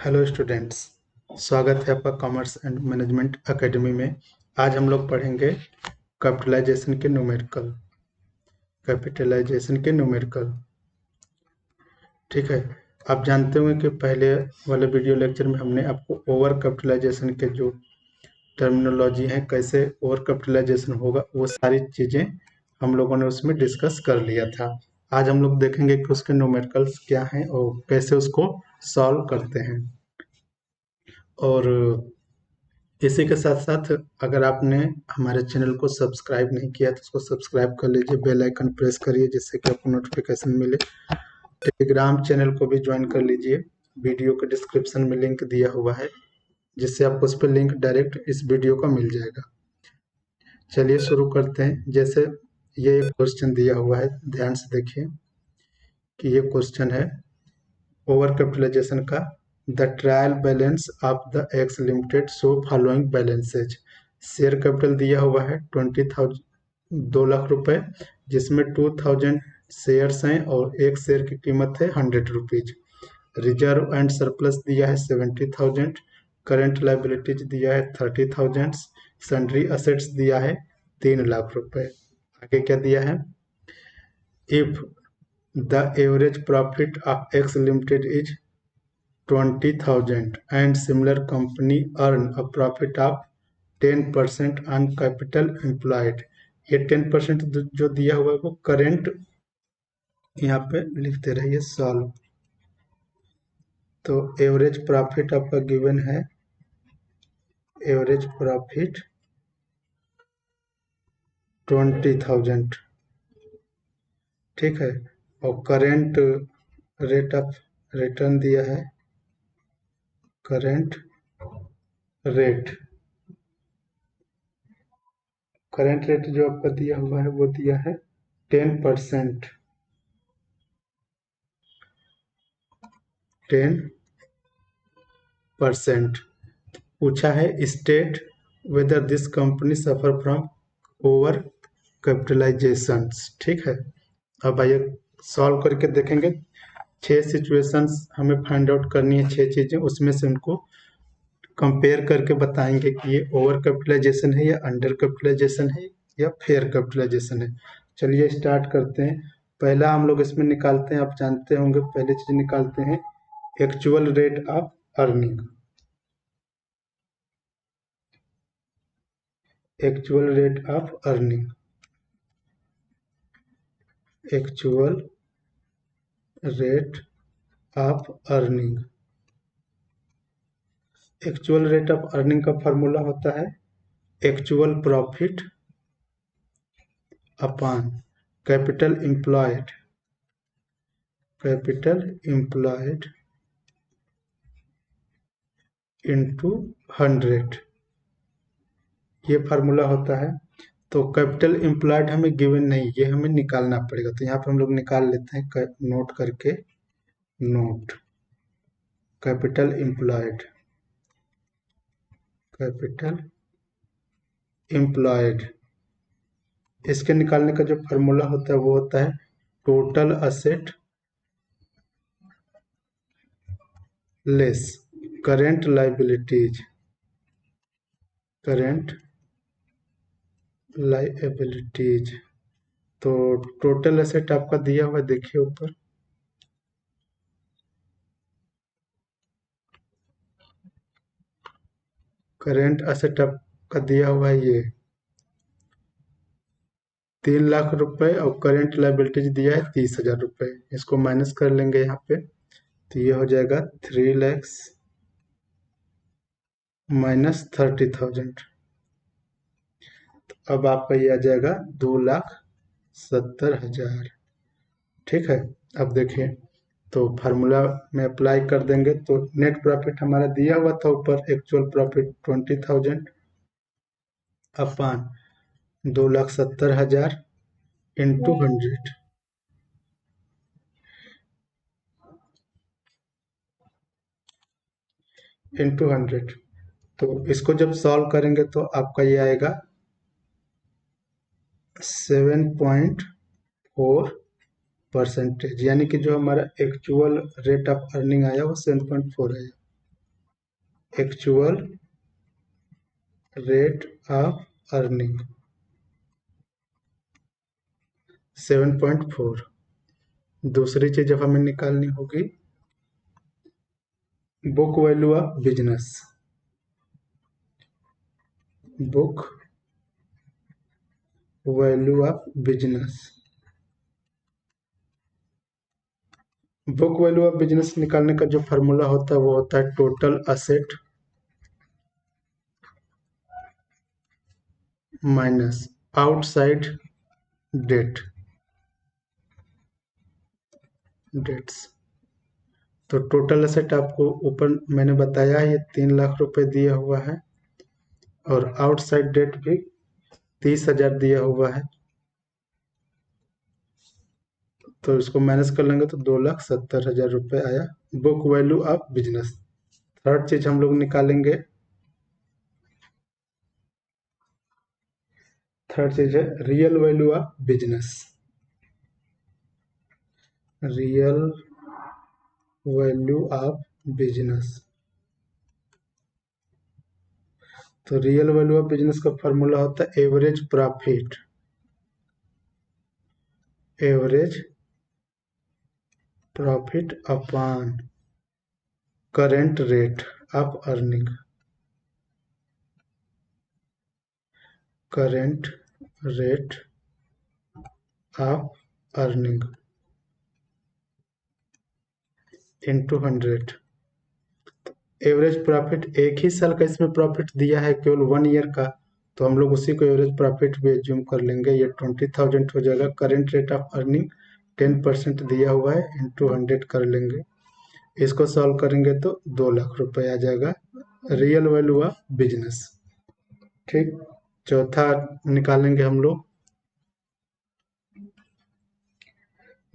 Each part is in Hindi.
हेलो स्टूडेंट्स, स्वागत है आपका कॉमर्स एंड मैनेजमेंट एकेडमी में। आज हम लोग पढ़ेंगे कैपिटलाइजेशन के न्यूमेरिकल। ठीक है। आप जानते होंगे कि पहले वाले वीडियो लेक्चर में हमने आपको ओवर कैपिटलाइजेशन के जो टर्मिनोलॉजी है, कैसे ओवर कैपिटलाइजेशन होगा, वो सारी चीज़ें हम लोगों ने उसमें डिस्कस कर लिया था। आज हम लोग देखेंगे कि उसके न्यूमेरिकल्स क्या हैं और कैसे उसको सॉल्व करते हैं। और इसी के साथ साथ अगर आपने हमारे चैनल को सब्सक्राइब नहीं किया तो उसको सब्सक्राइब कर लीजिए, बेल आइकन प्रेस करिए जिससे कि आपको नोटिफिकेशन मिले। टेलीग्राम चैनल को भी ज्वाइन कर लीजिए, वीडियो के डिस्क्रिप्शन में लिंक दिया हुआ है, जिससे आपको उस पर लिंक डायरेक्ट इस वीडियो का मिल जाएगा। चलिए शुरू करते हैं। जैसे ये एक क्वेश्चन दिया हुआ है, ध्यान से देखिए कि ये क्वेश्चन है ओवर कैपिटलाइजेशन का। The trial balance of the x limited show following balances. Share capital दिया हुआ है 2 लाख रुपए, जिसमें 2000 शेयर्स हैं और एक शेयर की कीमत है 100 रुपीज। रिजर्व एंड सरप्लस दिया है 70,000। करंट लाइबिलिटीज दिया है 30,000। सन्ड्री असेट्स दिया है 3 लाख रुपए। आगे क्या दिया है? If the average profit of X Limited is 20,000 and similar company earn a profit of 10% on capital employed। ये 10% जो दिया हुआ है वो करेंट यहाँ पे लिखते रहिए सॉल्व। तो एवरेज प्रॉफिट आपका गिवन है, एवरेज प्रॉफिट 20,000। ठीक है। और करेंट रेट ऑफ रिटर्न दिया है, करेंट रेट करंट रेट जो आपका दिया हुआ है वो दिया है 10%। 10% पूछा है state whether this company suffer from over capitalization. ठीक है। अब आइए सॉल्व करके देखेंगे। 6 सिचुएशंस हमें फाइंड आउट करनी है, 6 चीजें, उसमें से उनको कंपेयर करके बताएंगे कि ये ओवर कैपिटलाइजेशन है या अंडर कैपिटलाइजेशन है या फेयर कैपिटलाइजेशन है। चलिए स्टार्ट करते हैं। पहला हम लोग इसमें निकालते हैं, आप जानते होंगे, पहले चीज निकालते हैं actual rate of earning. Actual rate of earning, actual rate of earning. Actual rate of earning का फॉर्मूला होता है actual profit upon capital employed, capital employed into 100। ये फार्मूला होता है। तो कैपिटल एम्प्लॉयड हमें गिवन नहीं, ये हमें निकालना पड़ेगा। तो यहाँ पे हम लोग निकाल लेते हैं नोट करके, note capital employed, capital employed. इसके निकालने का जो फार्मूला होता है वो होता है total asset less current liabilities, current liabilities. तो टोटल एसेट आपका दिया हुआ है, देखिए ऊपर, करेंट एसेट आपका दिया हुआ है ये 3 लाख रुपए और करेंट लाइबिलिटीज दिया है 30,000 रुपए। इसको माइनस कर लेंगे यहाँ पे, तो ये हो जाएगा 3 लैक्स माइनस 30,000। अब आपका ये आ जाएगा 2,70,000। ठीक है। अब देखिए, तो फार्मूला में अप्लाई कर देंगे तो नेट प्रॉफिट हमारा दिया हुआ था ऊपर, एक्चुअल प्रॉफिट 20,000 अपान 2,70,000 इंटू 100, इंटू 100। तो इसको जब सॉल्व करेंगे तो आपका ये आएगा 7.4%, यानी कि जो हमारा एक्चुअल रेट ऑफ अर्निंग आया वो 7.4 आया। Actual rate of earning 7.4। दूसरी चीज अब हमें निकालनी होगी book value of business. Book value of business. Book value of business निकालने का जो फॉर्मूला होता है वो होता है total asset minus outside debt debts. तो टोटल असेट आपको ऊपर मैंने बताया ये 3 लाख रुपए दिया हुआ है और आउटसाइड डेट भी 30,000 दिया हुआ है। तो इसको माइनस कर लेंगे तो 2,70,000 रुपये आया book value of business. Third चीज हम लोग निकालेंगे, थर्ड चीज है real value of business. Real value of business. तो रियल वैल्यू ऑफ बिजनेस का फॉर्मूला होता है average profit, average profit upon current rate of earning, current rate of earning into 100। Average profit एक ही साल का इसमें प्रॉफिट दिया है केवल 1 ईयर का, तो हम लोग उसी को एवरेज प्रॉफिट भी एज्यूम कर लेंगे। ये 20,000 हो जाएगा। करेंट रेट ऑफ अर्निंग 10% दिया हुआ है, इंटू 100 कर लेंगे। इसको सॉल्व करेंगे तो 2 लाख रुपए आ जाएगा रियल वैल्यू ऑफ बिजनेस। ठीक। चौथा निकालेंगे हम लोग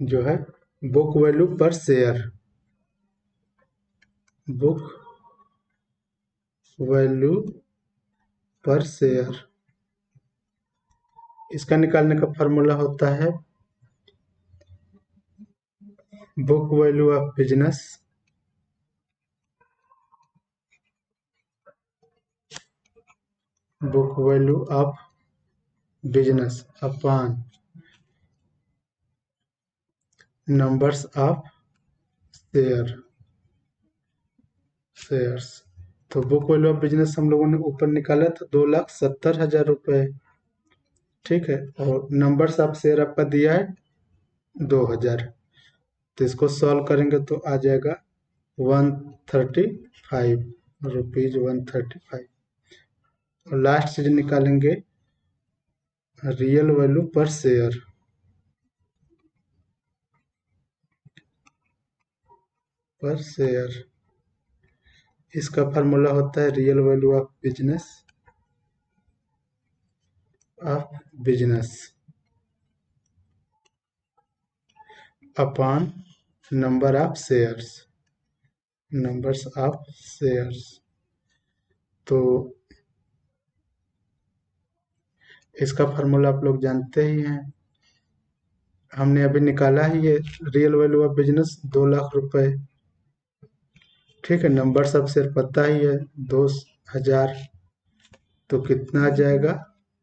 जो है book value per share. Book value per share, इसका निकालने का फॉर्मूला होता है book value of business book value of business upon numbers of share shares. तो बुक वैल्यू ऑफ बिजनेस हम लोगों ने ऊपर निकाला था 2,70,000 रुपए। ठीक है। और नंबर्स ऑफ शेयर आपका दिया है 2,000। तो इसको सॉल्व करेंगे तो आ जाएगा 135 रुपीज 135। और लास्ट चीज निकालेंगे real value per share, per share. इसका फार्मूला होता है real value of business upon number of shares, numbers of shares. तो इसका फार्मूला आप लोग जानते ही हैं, हमने अभी निकाला ही है। Real value of business 2 lakh रुपए। ठीक है। नंबर्स ऑफ शेयर पता ही है 2,000। तो कितना आ जाएगा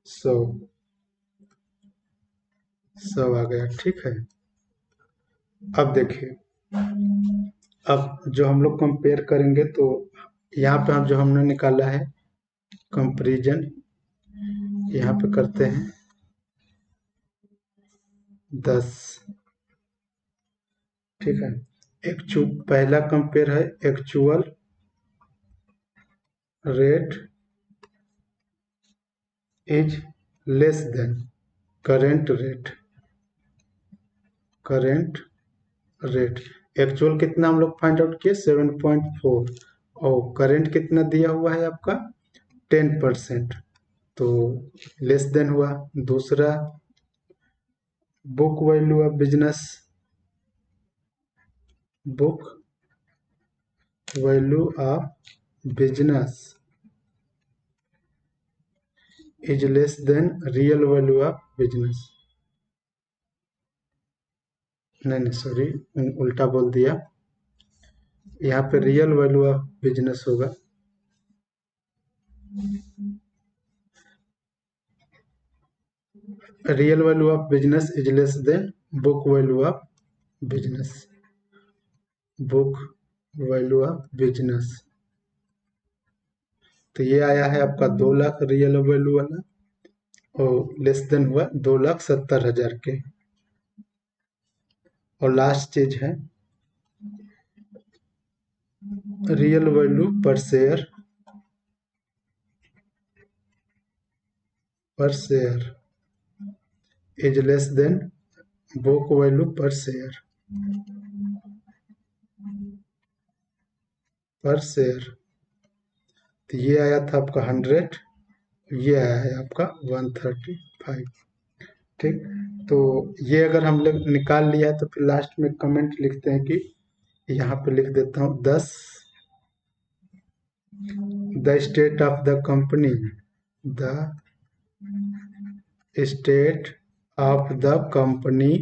100 आ गया। ठीक है। अब देखिए, अब जो हम लोग कंपेयर करेंगे तो यहाँ पे हम जो हमने निकाला है कंपैरिजन यहाँ पे करते हैं 10। ठीक है। पहला कंपेयर है actual rate is less than current rate, current rate. Actual कितना हम लोग फाइंड आउट किए 7.4 और करेंट कितना दिया हुआ है आपका 10%, तो लेस देन हुआ। दूसरा book value of business, book value of business is less than real value of business. नहीं सॉरी, उल्टा बोल दिया। यहाँ पे रियल वैल्यू ऑफ बिजनेस होगा real value of business is less than book value of business. Book value of business, तो ये आया है आपका 2 लाख रियल वैल्यू वाला, और लेस देन हुआ 2,70,000 के। और लास्ट चीज है real value per share, is less than book value per share, तो ये आया था आपका 100, ये आया है आपका 135। ठीक, तो ये अगर हम लोग निकाल लिया है तो फिर लास्ट में कमेंट लिखते हैं कि यहाँ पे लिख देता हूँ 10 the state of the company, the state of the company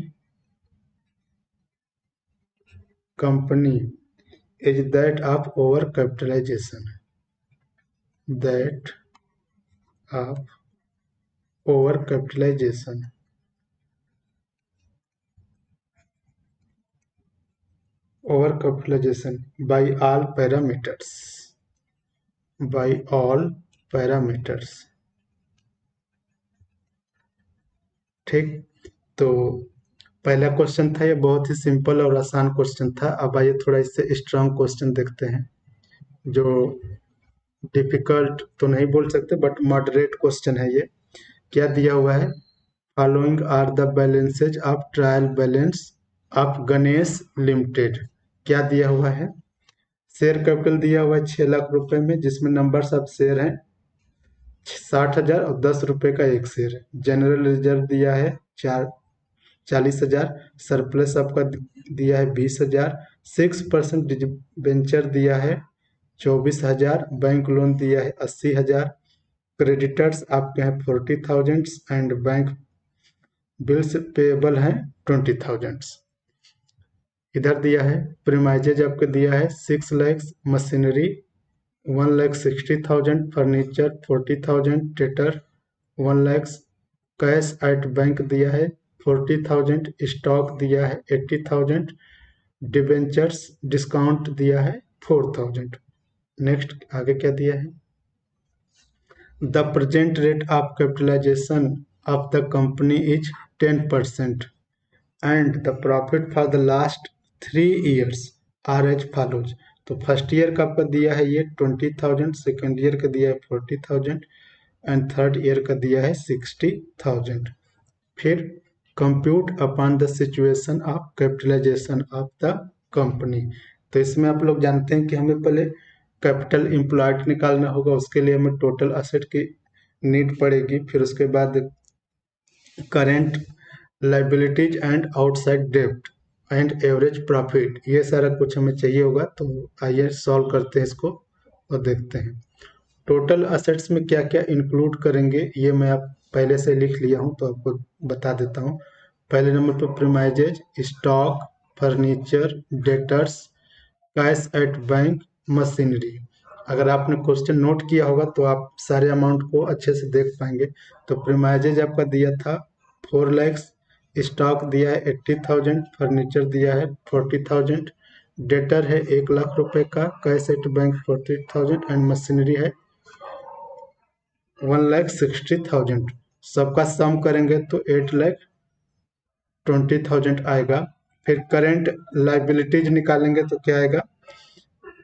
is that of over capitalization, that of over capitalization, by all parameters, ठीक। तो पहला क्वेश्चन था, ये बहुत ही सिंपल और आसान क्वेश्चन था। अब आइए थोड़ा इससे स्ट्रांग क्वेश्चन देखते हैं, जो डिफिकल्ट तो नहीं बोल सकते बट मॉडरेट क्वेश्चन है ये। क्या दिया हुआ है, following are the balances of trial balance of Ganesh limited. क्या दिया हुआ है, शेयर कैपिटल दिया हुआ है 6 लाख रुपए में, जिसमें नंबर्स ऑफ शेयर हैं 60,000 और 10 रुपए का एक शेयर है। जनरल रिजर्व दिया है 40,000, सरप्लस आपका दिया है 20,000, 6% डिबेंचर दिया है 24,000, बैंक लोन दिया है 80,000, क्रेडिटर्स आपके हैं 40,000 एंड बैंक बिल्स पेएबल हैं 20,000। इधर दिया है प्रीमाइजेज आपके दिया है 6 lakh, machinery 1,60,000, furniture 40,000, टेटर 1 lakh, cash at bank दिया है 40,000, स्टॉक दिया है 80,000, डिबेंचर्स डिस्काउंट दिया है 4,000। नेक्स्ट आगे क्या दिया है, the present rate of capitalization of the company is 10% and the profit for the last 3 years are as follows. तो फर्स्ट ईयर का आपका दिया है ये 20,000, सेकेंड ईयर का दिया है 40,000 एंड थर्ड ईयर का दिया है 60,000। फिर compute upon the situation of capitalization of the company. तो इसमें आप लोग जानते हैं कि हमें पहले कैपिटल एम्प्लॉयड निकालना होगा, उसके लिए हमें टोटल असेट की नीड पड़ेगी, फिर उसके बाद करेंट लाइबिलिटीज एंड आउटसाइड डेब्ट एंड एवरेज प्रॉफिट, ये सारा कुछ हमें चाहिए होगा। तो आइए सॉल्व करते हैं इसको और देखते हैं टोटल असेट्स में क्या क्या इंक्लूड करेंगे। ये मैं आप पहले से लिख लिया हूँ तो आपको बता देता हूँ। पहले नंबर पर premises, stock, furniture, debtors, cash at bank, machinery. अगर आपने क्वेश्चन नोट किया होगा तो आप सारे अमाउंट को अच्छे से देख पाएंगे। तो प्रीमाइजेज आपका दिया था 4 लाख, स्टॉक दिया है 80,000, फर्नीचर दिया है 40,000, डेटर है 1 लाख रुपए का, cash at bank 40,000 and machinery है 1,60,000। सबका सम करेंगे तो 8,20,000 आएगा। फिर करेंट लाइबिलिटीज निकालेंगे तो क्या आएगा,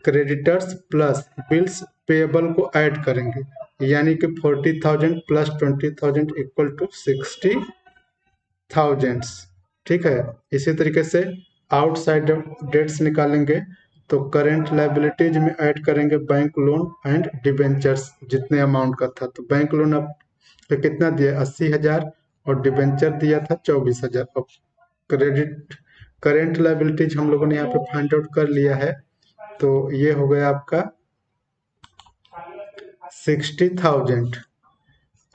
क्रेडिटर्स प्लस बिल्स पेएबल को ऐड करेंगे, यानी कि 40,000 प्लस 20,000 इक्वल टू 60,000। ठीक है, इसी तरीके से आउटसाइड डेट्स निकालेंगे तो करेंट लाइबिलिटीज में ऐड करेंगे बैंक लोन एंड डिबेंचर्स जितने अमाउंट का था। तो बैंक लोन अब तो कितना दिया 80,000 और डिबेंचर दिया था 24,000। अब करेंट लाइबिलिटीज हम लोगों ने यहाँ पे फाइंड आउट कर लिया है, तो ये हो गया आपका 60,000।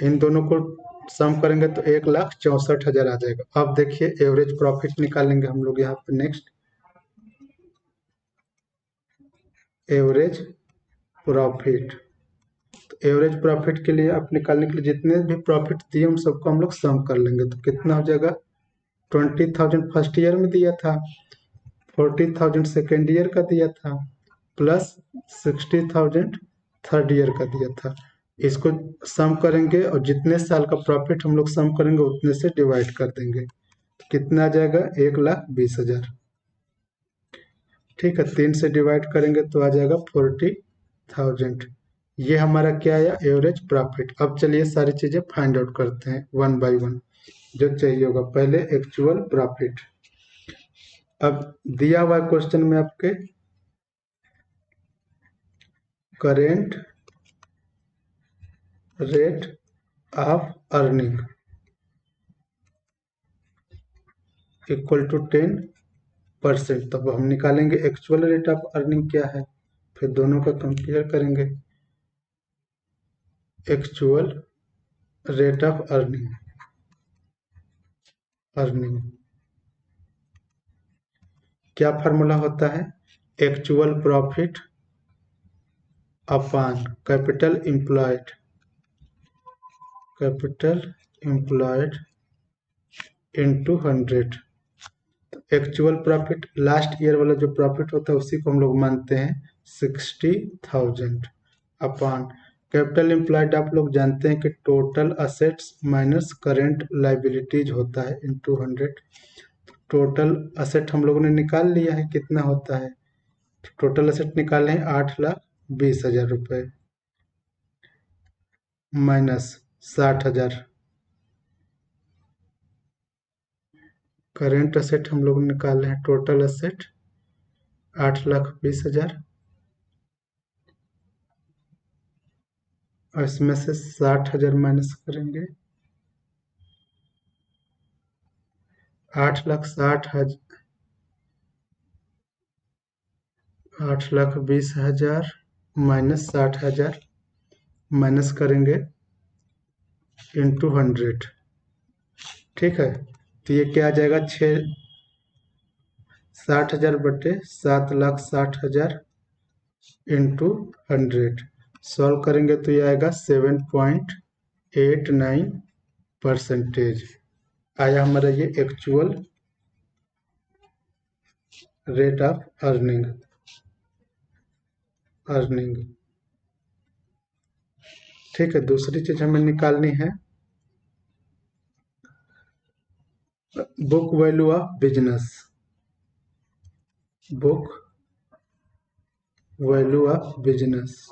इन दोनों को सम करेंगे तो 1,64,000 आ जाएगा। अब देखिए एवरेज प्रॉफिट निकालेंगे हम लोग यहाँ पे। नेक्स्ट एवरेज प्रॉफिट, तो एवरेज प्रॉफिट के लिए आप निकालने के लिए जितने भी प्रॉफिट दिए उन सबको हम लोग सम कर लेंगे। तो कितना हो जाएगा, 20,000 फर्स्ट ईयर में दिया था, 40,000 सेकेंड ईयर का दिया था, प्लस 60,000 थर्ड ईयर का दिया था। इसको सम करेंगे और जितने साल का प्रॉफिट हम लोग सम करेंगे उतने से डिवाइड कर देंगे। तो कितना आ जाएगा, 1,20,000। ठीक है, 3 से डिवाइड करेंगे तो आ जाएगा 40,000। ये हमारा क्या आया, एवरेज प्रॉफिट। अब चलिए सारी चीजें फाइंड आउट करते हैं वन बाय वन जो चाहिए होगा। पहले एक्चुअल प्रॉफिट। अब दिया हुआ क्वेश्चन में आपके current rate of earning equal to 10%। तब हम निकालेंगे एक्चुअल रेट ऑफ अर्निंग क्या है, फिर दोनों का कंपेयर करेंगे। Actual rate of earning earning क्या फार्मूला होता है, actual profit upon capital employed into 100। Actual profit last year वाला जो प्रॉफिट होता है उसी को हम लोग मानते हैं 60,000 अपॉन कैपिटल एम्प्लॉयड। आप लोग जानते हैं कि total assets minus current liabilities होता है इनटू 100। टोटल असेट हम लोगों ने निकाल लिया है, कितना होता है, टोटल असेट निकाले हैं 8,20,000 रुपये माइनस 60,000। करेंट असेट हम लोग निकाले हैं, टोटल असेट 8,20,000 और इसमें से 60,000 माइनस करेंगे, 8,60,000 8,20,000 माइनस 60,000 माइनस करेंगे इंटू 100। ठीक है, तो ये क्या आ जाएगा, 60,000 बटे 7,60,000 इंटू 100। सॉल्व करेंगे तो ये आएगा 7.89% आया हमारा ये एक्चुअल रेट ऑफ अर्निंग। ठीक है, दूसरी चीज हमें निकालनी है book value of business. Book value of business,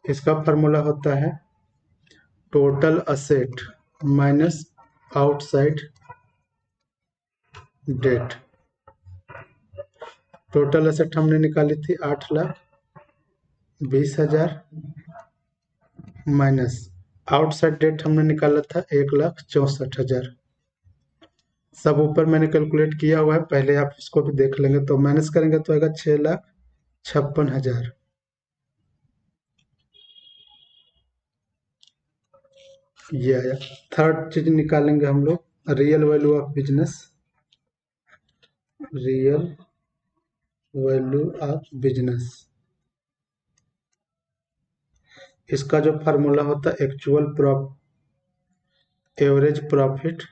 इसका फॉर्मूला होता है total asset minus outside debt. Total asset हमने निकाली थी 8,20,000 माइनस आउटसाइड डेट हमने निकाला था 1,64,000। सब ऊपर मैंने कैलकुलेट किया हुआ है, पहले आप इसको भी देख लेंगे। तो माइनस करेंगे तो आएगा 6,56,000। ये आया। थर्ड चीज निकालेंगे हम लोग real value of business. Real value of business, इसका जो फार्मूला होता है actual average profit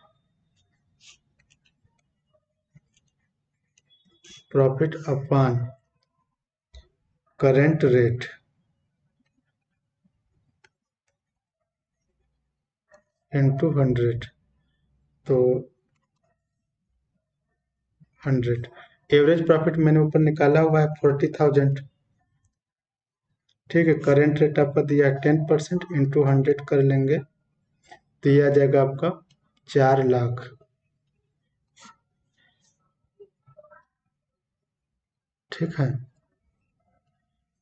upon current rate into 100। तो 100 एवरेज प्रॉफिट मैंने ऊपर निकाला हुआ है 40,000। ठीक है, करेंट रेट आपका दिया है 10%, इंटू 100 कर लेंगे तो ये आ जाएगा आपका 4 लाख। ठीक है,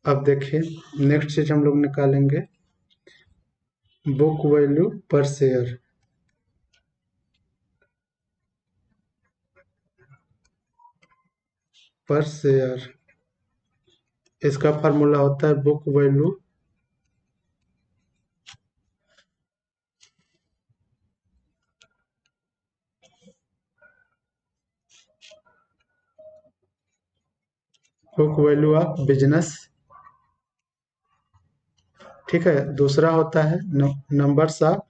अब देखिए नेक्स्ट चीज हम लोग निकालेंगे बुक वैल्यू पर शेयर। इसका फार्मूला होता है बुक वैल्यू ऑफ बिजनेस ठीक है। दूसरा होता है नंबर्स ऑफ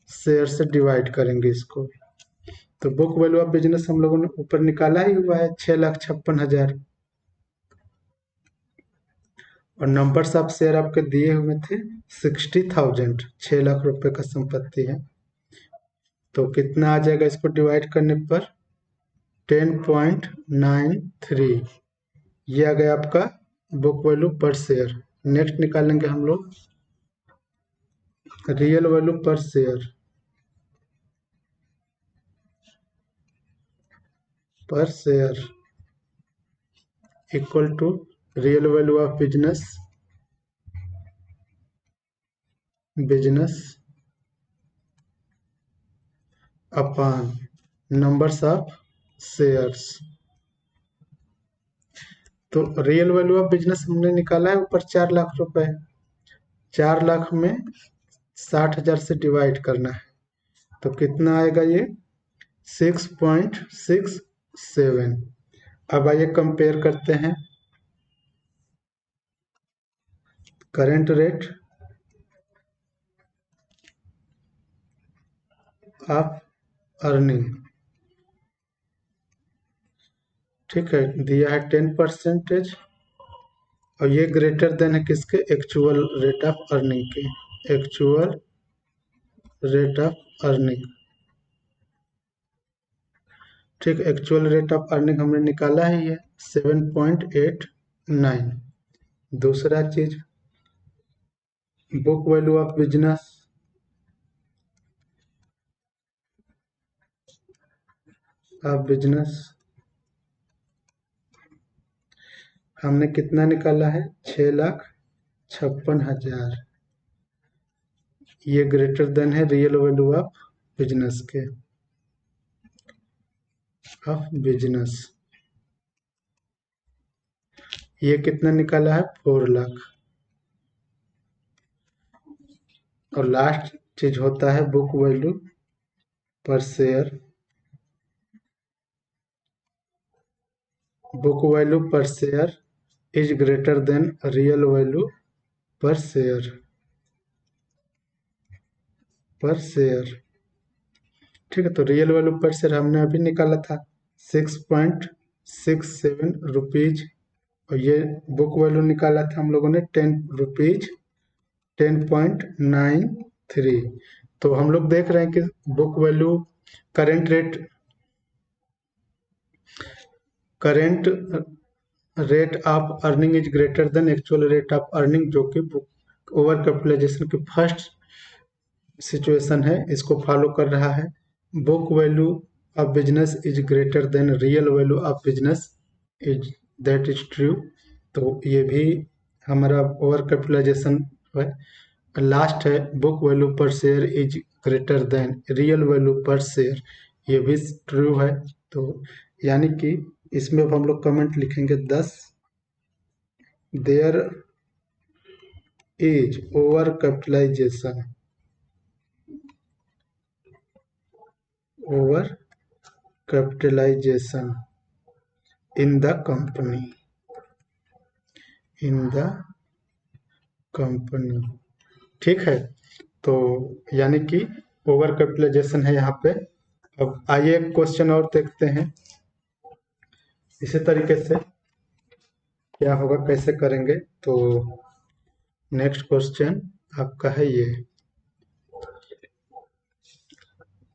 शेयर से डिवाइड करेंगे इसको। तो बुक वैल्यू ऑफ बिजनेस हम लोगों ने ऊपर निकाला ही हुआ है 6,56,000, और नंबर्स ऑफ शेयर आपके दिए हुए थे 60,000, 6 लाख रुपए का संपत्ति है। तो कितना आ जाएगा इसको डिवाइड करने पर? 10.93, ये आ गया आपका book value per share. Next निकालेंगे हम लोग real value per share. Per share equal to real value of business upon numbers of shares. तो रियल वैल्यू ऑफ बिजनेस हमने निकाला है ऊपर 4 लाख रुपए। 4 लाख में 60,000 से डिवाइड करना है, तो कितना आएगा ये? 6.67। अब आइए कंपेयर करते हैं करेंट रेट ऑफ अर्निंग। ठीक है, दिया है 10%, और ये ग्रेटर देन है किसके? एक्चुअल रेट ऑफ अर्निंग के। एक्चुअल रेट ऑफ अर्निंग, ठीक, एक्चुअल रेट ऑफ अर्निंग हमने निकाला ही है 7.89। दूसरा चीज बुक वैल्यू ऑफ बिजनेस हमने कितना निकाला है? 6,56,000। ये ग्रेटर देन है रियल वैल्यू ऑफ बिजनेस के, ऑफ बिजनेस। ये कितना निकाला है? 4 लाख। और लास्ट चीज होता है book value per share. Book value per share is greater than real value per share. Per share, ठीक है। तो रियल वैल्यू पर शेयर हमने अभी निकाला था 6.67 रुपीज, और ये बुक वैल्यू निकाला था हम लोगों ने 10 रुपीज 10.93। तो हम लोग देख रहे हैं कि book value current rate of earning is greater than actual rate of earning, जो कि ओवर कैपिटलाइजेशन की फर्स्ट सिचुएशन है, इसको फॉलो कर रहा है। Book value of business is greater than real value of business is, that is true. तो ये भी हमारा ओवर कैपिटलाइजेशन है। लास्ट है book value per share is greater than real value per share, ये भी ट्रू है। तो यानी कि इसमें अब हम लोग कमेंट लिखेंगे 10, there is over capitalization, over capitalization in the company, in the company. ठीक है, तो यानी कि ओवर कैपिटलाइजेशन है यहाँ पे। अब आइए एक क्वेश्चन और देखते हैं, इसी तरीके से क्या होगा, कैसे करेंगे। तो नेक्स्ट क्वेश्चन आपका है ये,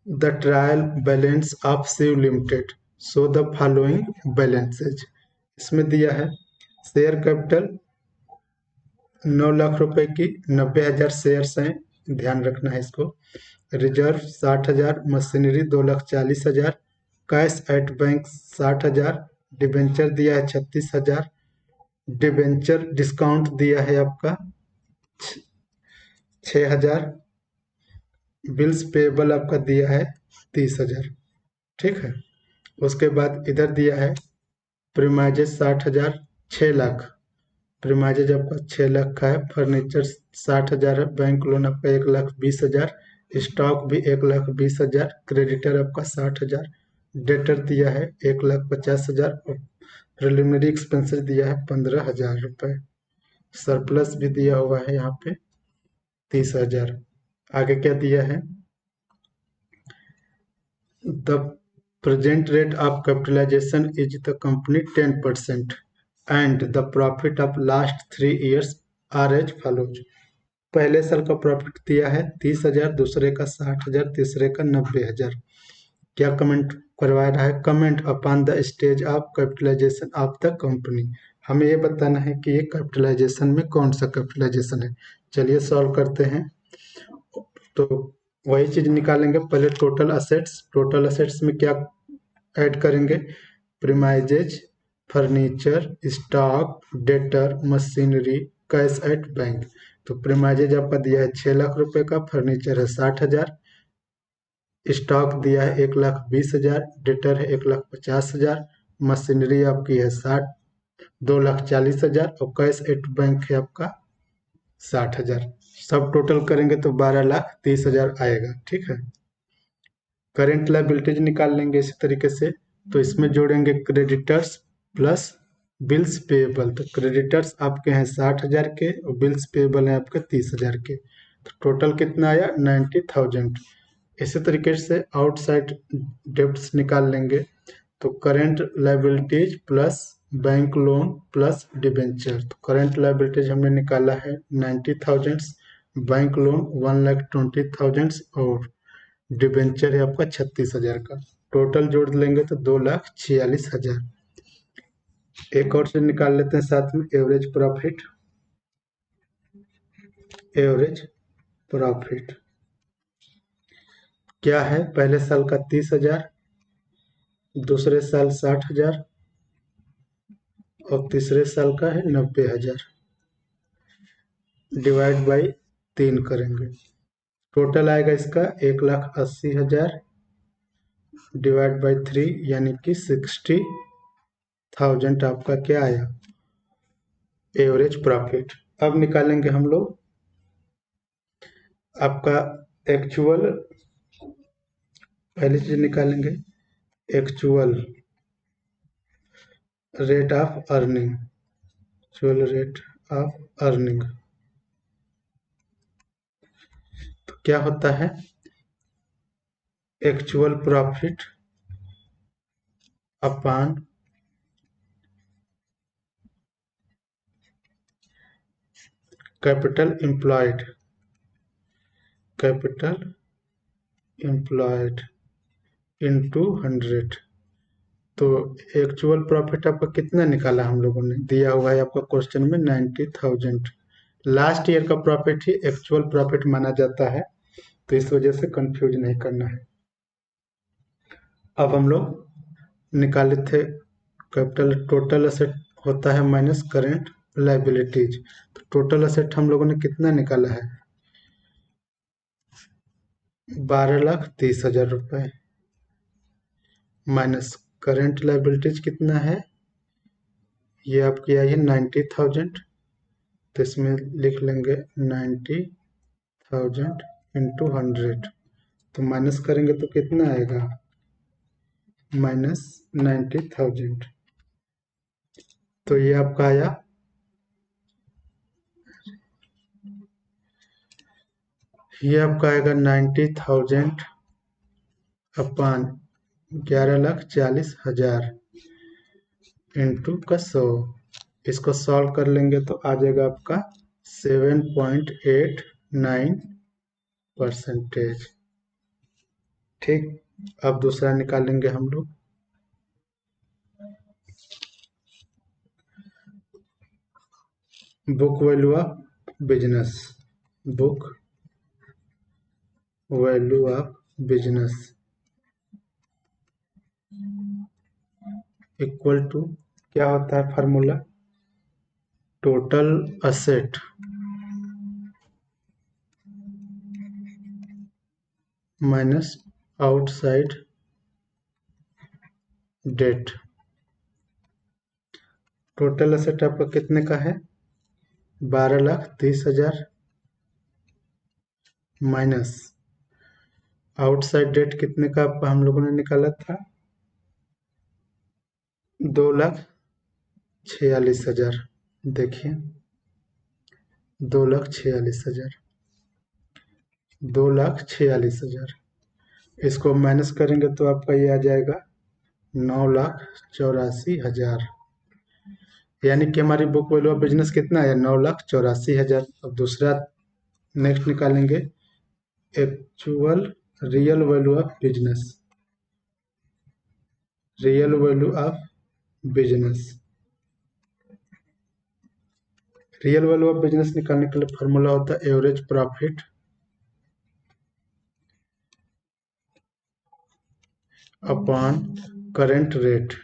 the trial balance of Shiv limited, so the following balances. इसमें दिया है शेयर कैपिटल 9 लाख रुपए की, 90,000 शेयर्स हैं, ध्यान रखना है इसको। Reserve 60,000, machinery 2,40,000, cash at bank 60,000, debenture दिया है 36,000, डिबेंचर डिस्काउंट दिया है आपका 6,000, बिल्स पेबल आपका दिया है 30,000। ठीक है, उसके बाद इधर दिया है प्रीमाइजेज 60,000, 6 लाख प्रीमाइजेज आपका 6 लाख का है, फर्नीचर 60,000 है, बैंक लोन आपका 1,20,000, स्टॉक भी 1,20,000, क्रेडिटर आपका 60,000, डेटर दिया है 1,50,000, और प्रिलिमिनरी एक्सपेंसेस दिया है 15,000 रुपये। सरप्लस भी दिया हुआ है यहाँ पे 30,000। आगे क्या दिया है, the present rate of capitalization is the company 10% and the profit of last 3 years are as follows. पहले साल का प्रॉफिट दिया है 30,000, दूसरे का 60,000, तीसरे का 90,000। क्या कमेंट करवा रहा है, comment upon the stage of capitalization of the company. हमें ये बताना है कि ये कैपिटलाइजेशन में कौन सा कैपिटलाइजेशन है। चलिए सॉल्व करते हैं। तो वही चीज निकालेंगे, पहले टोटल असेट्स। टोटल असेट्स में क्या ऐड करेंगे, premises, furniture, stock, debtor, machinery, cash at bank. तो प्रीमाइजेज आपका दिया है 6 लाख रुपए का, फर्नीचर है 60,000, स्टॉक दिया है 1,20,000, डेटर है 1,50,000, मशीनरी आपकी है 2,40,000 और कैश एट बैंक है आपका 60,000। सब टोटल करेंगे तो 12,30,000 आएगा। ठीक है, करेंट लायबिलिटीज निकाल लेंगे इसी तरीके से। तो इसमें जोड़ेंगे क्रेडिटर्स प्लस बिल्स पेएबल। तो क्रेडिटर्स आपके हैं 60,000 के और बिल्स पेएबल हैं आपके 30,000 के। तो टोटल कितना आया, 90,000। इसी तरीके से आउटसाइड डेब्ट्स निकाल लेंगे। तो current liabilities plus bank loan plus debenture. तो करेंट लायबिलिटीज हमने निकाला है 90,000, बैंक लोन 1,20,000 और डिबेंचर है आपका 36,000 का। टोटल जोड़ लेंगे तो 2,46,000। एक और से निकाल लेते हैं साथ में, एवरेज प्रॉफिट। एवरेज प्रॉफिट क्या है, पहले साल का 30,000, दूसरे साल 60,000 और तीसरे साल का है 90,000। डिवाइड बाई 3 करेंगे, टोटल आएगा इसका 1,80,000 डिवाइड बाई 3 यानी कि 60,000 आपका क्या आया, एवरेज प्रॉफिट। अब निकालेंगे हम लोग आपका एक्चुअल, पहली चीज निकालेंगे actual rate of earning. Actual rate of earning तो क्या होता है, actual profit upon capital employed. Capital employed into 100। तो एक्चुअल प्रॉफिट आपका कितना निकाला हम लोगों ने, दिया हुआ है आपका क्वेश्चन में 90,000। लास्ट ईयर का प्रॉफिट ही एक्चुअल प्रॉफिट माना जाता है, तो इस वजह से कंफ्यूज नहीं करना है। अब हम लोग निकाले थे कैपिटल, टोटल असेट होता है माइनस करेंट लायबिलिटीज। तो टोटल असेट हम लोगों ने कितना निकाला है, 12,30,000 रुपए माइनस करेंट लायबिलिटीज कितना है, ये आपकी आई है 90,000। तो इसमें लिख लेंगे 90,000 इंटू 100। तो माइनस करेंगे तो कितना आएगा, -90,000। तो ये आपका आया, ये आपका आएगा 90,000 अपान 11,40,000 इंटू का 100। इसको सॉल्व कर लेंगे तो आ जाएगा आपका 7.89%। ठीक, अब दूसरा निकालेंगे हम लोग। Book value of business. Book value of business equal to, क्या होता है formula, total asset minus outside debt. Total asset आपका कितने का है, 12,30,000 माइनस आउटसाइड डेट कितने का आपका हम लोगों ने निकाला था, 2,46,000। देखिए 2,46,000, 2,46,000। इसको माइनस करेंगे तो आपका ये आ जाएगा 9,84,000। यानी कि हमारी बुक वैल्यू ऑफ बिजनेस कितना है? 9,84,000। अब दूसरा नेक्स्ट निकालेंगे, actual real value of business, real value of business. Real value of business निकालने के लिए फॉर्मूला होता है average profit upon current rate,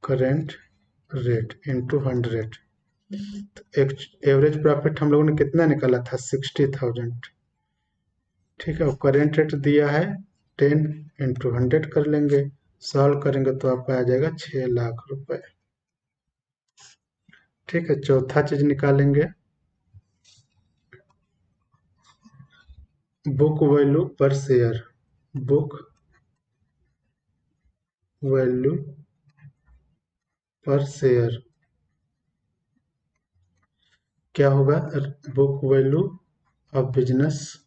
current rate into 100। Average profit हम लोगों ने कितना निकाला था? 60,000। ठीक है, और करेंट रेट दिया है 10 इंटू 100 कर लेंगे। सॉल्व करेंगे तो आपका आ जाएगा 6 लाख रुपए। ठीक है, चौथा चीज निकालेंगे, book value per share, book value per share क्या होगा? Book value of business,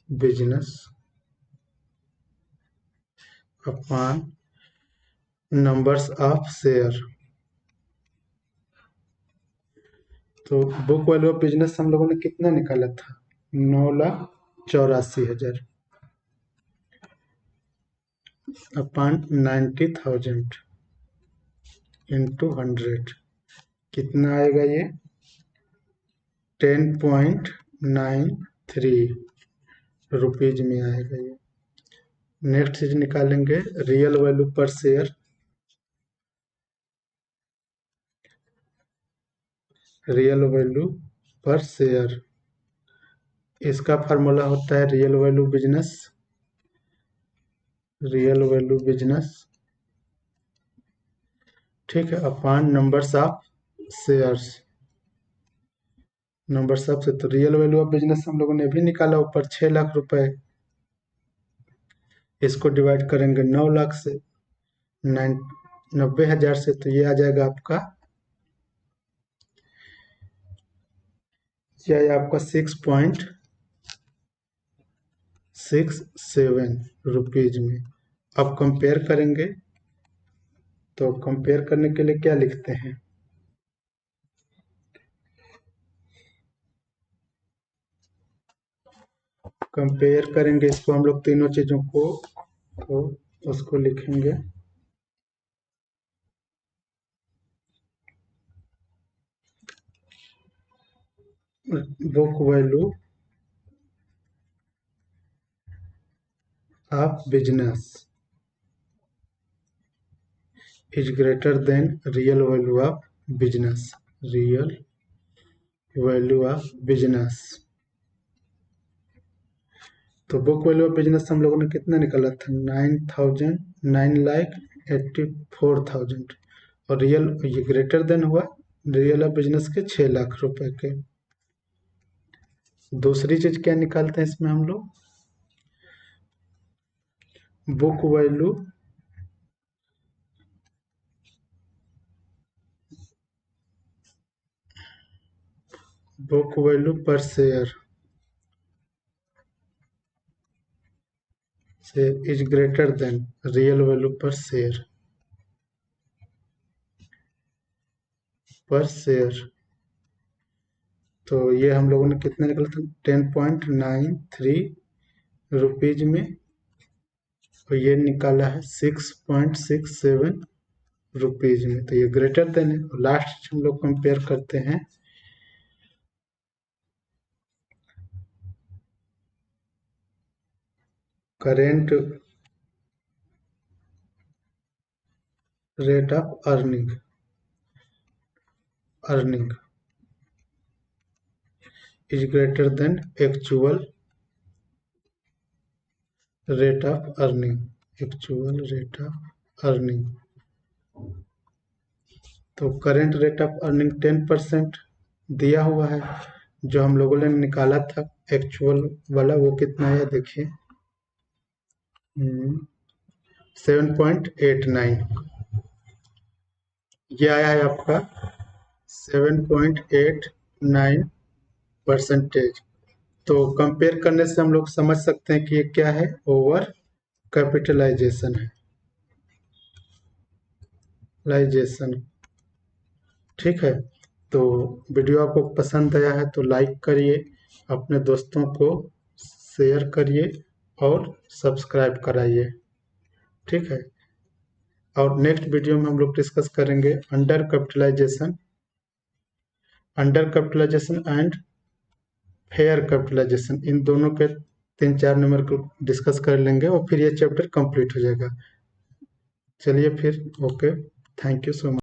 business upon numbers of share. तो बुक वैल्यू ऑफ बिजनेस हम लोगों ने कितना निकाला था? 9,84,000 अपॉन 90,000 इंटू 100 कितना आएगा? ये 10.93 रुपीज में आएगा ये। नेक्स्ट चीज निकालेंगे, real value per share, real value per share. इसका फार्मूला होता है real value business, real value business, ठीक है, upon numbers of shares, numbers of. तो रियल वैल्यू ऑफ बिजनेस हम लोगों ने भी निकाला ऊपर 6 लाख रुपए। इसको डिवाइड करेंगे 9 लाख से, 90,000 से, तो ये आ जाएगा आपका, ये आया आपका 6.67 रुपीज में। अब कंपेयर करेंगे, तो कंपेयर करने के लिए क्या लिखते हैं? कंपेयर करेंगे इसको हम लोग तीनों चीजों को, तो उसको लिखेंगे book value of business is greater than real value of business, real value of business। तो बुक वैल्यू ऑफ बिजनेस हम लोगों ने कितना निकाला था? 9,84,000। और रियल, ये ग्रेटर देन हुआ रियल ऑफ बिजनेस के 6 लाख रुपए के। दूसरी चीज क्या निकालते हैं इसमें हम लोग? Book value book value per share से is greater than real value per share, per share. तो ये हम लोगों ने कितना निकाला था? 10.93 रुपीज में, और ये निकाला है 6.67 रुपीज में। तो ये ग्रेटर देन है। और लास्ट हम लोग कंपेयर करते हैं, current rate of earning, earning is greater than actual rate of earning, actual rate of earning. तो करेंट रेट ऑफ अर्निंग 10% दिया हुआ है। जो हम लोगों ने निकाला था एक्चुअल वाला, वो कितना है देखिए, 7.89। ये आया है आपका 7.89%। तो कंपेयर करने से हम लोग समझ सकते हैं कि ये क्या है, ओवर कैपिटलाइजेशन है, लाइजेशन। ठीक है, तो वीडियो आपको पसंद आया है तो लाइक करिए, अपने दोस्तों को शेयर करिए और सब्सक्राइब कराइए। ठीक है, और नेक्स्ट वीडियो में हम लोग डिस्कस करेंगे under capitalization and fair capitalization, इन दोनों के 3-4 नंबर को डिस्कस कर लेंगे और फिर ये चैप्टर कंप्लीट हो जाएगा। चलिए फिर, okay, thank you so much.